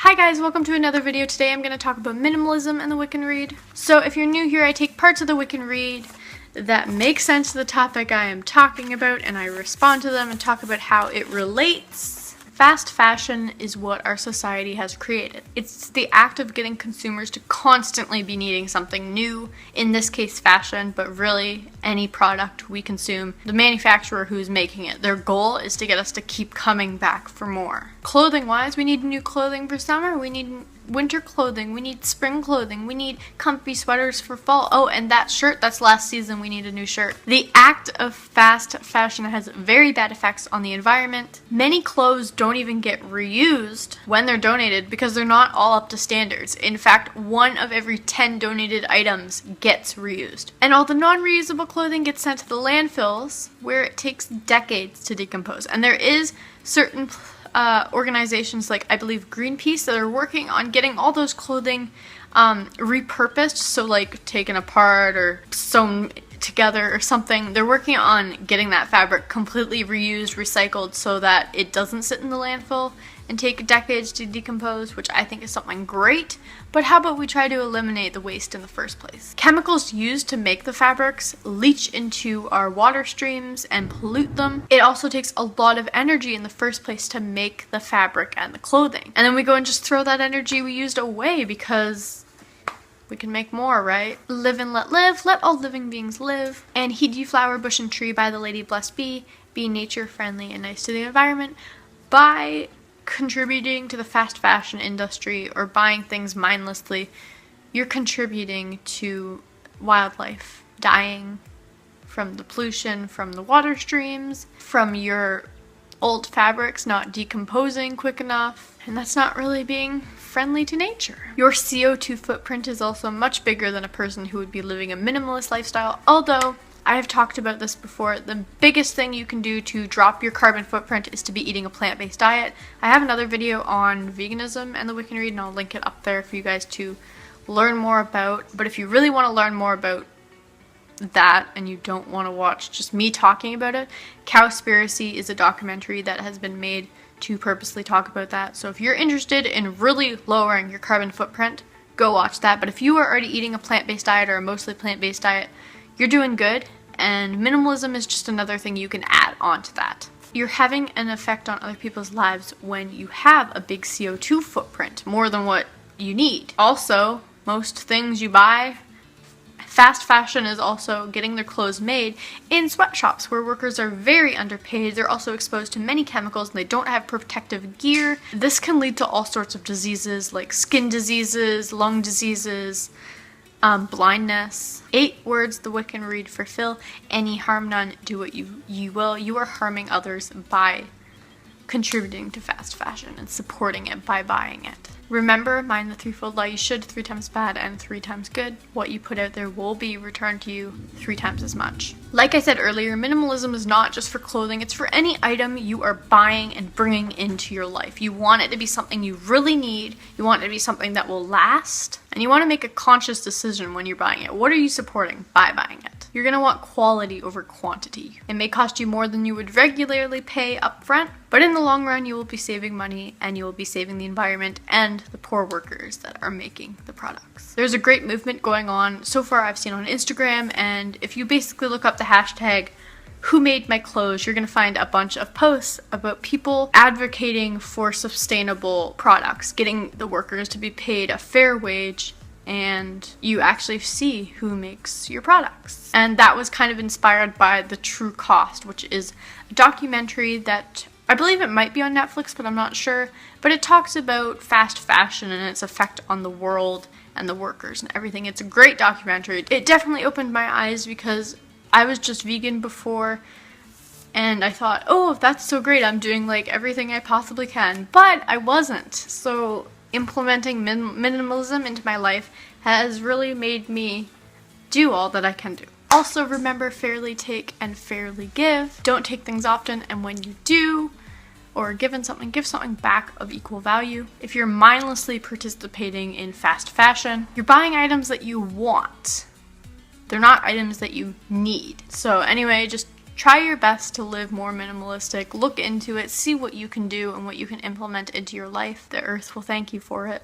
Hi guys, welcome to another video. Today I'm going to talk about minimalism and the Wiccan Rede. So if you're new here, I take parts of the Wiccan Rede that make sense to the topic I am talking about and I respond to them and talk about how it relates. Fast fashion is what our society has created. It's the act of getting consumers to constantly be needing something new, in this case fashion, but really any product we consume. The manufacturer who's making it, their goal is to get us to keep coming back for more. Clothing wise, we need new clothing for summer, we need winter clothing, we need spring clothing, we need comfy sweaters for fall. Oh, and that shirt, that's last season, we need a new shirt. The act of fast fashion has very bad effects on the environment. Many clothes don't even get reused when they're donated because they're not all up to standards. In fact, 1 of every 10 donated items gets reused. And all the non-reusable clothing gets sent to the landfills where it takes decades to decompose. And there is certain organizations like I believe Greenpeace that are working on getting all those clothing repurposed, so like taken apart or sewn together or something. They're working on getting that fabric completely reused, recycled, so that it doesn't sit in the landfill and take decades to decompose, which I think is something great. But how about we try to eliminate the waste in the first place? Chemicals used to make the fabrics leach into our water streams and pollute them. It also takes a lot of energy in the first place to make the fabric and the clothing. And then we go and just throw that energy we used away because we can make more, right? Live and let live, let all living beings live. And heed ye flower, bush, and tree by the Lady Blessed be nature friendly and nice to the environment. By contributing to the fast fashion industry or buying things mindlessly, you're contributing to wildlife dying from the pollution, from the water streams, from your old fabrics not decomposing quick enough, and that's not really being friendly to nature. Your CO2 footprint is also much bigger than a person who would be living a minimalist lifestyle, although I have talked about this before. The biggest thing you can do to drop your carbon footprint is to be eating a plant-based diet. I have another video on veganism and the Wiccan Rede, and I'll link it up there for you guys to learn more about. But if you really want to learn more about that and you don't want to watch just me talking about it, Cowspiracy is a documentary that has been made to purposely talk about that. So if you're interested in really lowering your carbon footprint, go watch that. But if you are already eating a plant-based diet or a mostly plant-based diet, you're doing good, and minimalism is just another thing you can add on to that. You're having an effect on other people's lives when you have a big CO2 footprint, more than what you need. Also, most things you buy, fast fashion is also getting their clothes made in sweatshops where workers are very underpaid. They're also exposed to many chemicals and they don't have protective gear. This can lead to all sorts of diseases like skin diseases, lung diseases, blindness. 8 words the Wiccan Rede fulfill: any harm none, do what you will. You are harming others by contributing to fast fashion and supporting it by buying it. Remember, mind the threefold law: you should 3 times bad and 3 times good. What you put out there will be returned to you 3 times as much. Like I said earlier, minimalism is not just for clothing, it's for any item you are buying and bringing into your life. You want it to be something you really need, you want it to be something that will last, and you want to make a conscious decision when you're buying it. What are you supporting by buying it? You're going to want quality over quantity. It may cost you more than you would regularly pay up front, but in the long run you will be saving money and you will be saving the environment and the poor workers that are making the products. There's a great movement going on so far I've seen on Instagram, and if you basically look up the hashtag "Who Made My Clothes," you're going to find a bunch of posts about people advocating for sustainable products, getting the workers to be paid a fair wage, and you actually see who makes your products. And that was kind of inspired by The True Cost, which is a documentary that I believe it might be on Netflix, but I'm not sure. But it talks about fast fashion and its effect on the world and the workers and everything. It's a great documentary. It definitely opened my eyes because I was just vegan before, and I thought, oh, that's so great, I'm doing like everything I possibly can. But I wasn't. So implementing minimalism into my life has really made me do all that I can do. Also, remember, fairly take and fairly give. Don't take things often, and when you do, or given something, give something back of equal value. If you're mindlessly participating in fast fashion, you're buying items that you want. They're not items that you need. So anyway, just Try your best to live more minimalistic. Look into it, see what you can do and what you can implement into your life. The earth will thank you for it.